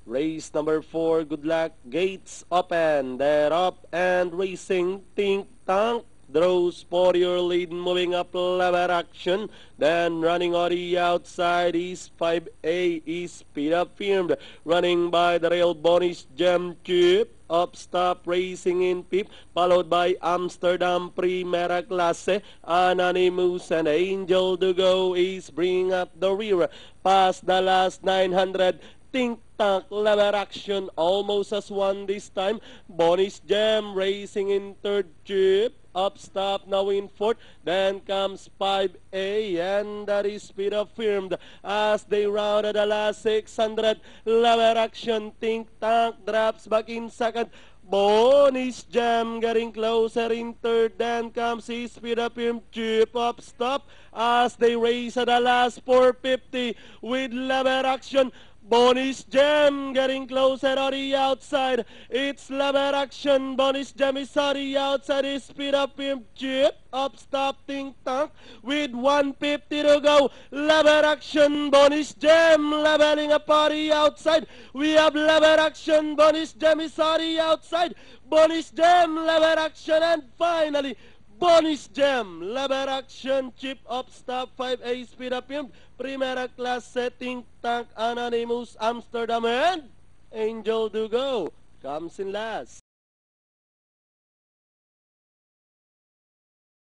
Race number 4, good luck. Gates open. They're up and racing. Tink Tank. Draws for your lead, moving up lever action. Then running on the outside is 5A, is Speed Up Firmed. Running by the rail, Bonnie's Gem Chip. Up stop racing in fifth, followed by Amsterdam Primera Clase. Anonymous and Angel to Go is bringing up the rear. Past the last 900. Tink Tank, lever action, almost as one this time. Bonnie's Gem racing in third, Chip. Up stop now in fourth. Then comes 5A, and that is Speed Up Firmed as they rounded the last 600. Lever action, Tink Tank drops back in second. Bonnie's Gem getting closer in third. Then comes his Speed Up Firmed, Chip. Up stop as they race at the last 450 with lever action. Bonnie's Gem getting closer on the outside. It's lever action. Bonnie's Gem is on the outside. Is Speed Up Firmed, Chip. Up stop Tink Tank with 150 to go. Lever action. Bonnie's Gem leveling up on the outside. We have lever action. Bonnie's Gem is on the outside. Bonnie's Gem lever action, and finally Bonnie's Gem, lever action, Chip. Up stop 5A, Speed Up Firmed, Primera Clase, Tink Tank, Anonymous, Amsterdam, and Angel to Go comes in last.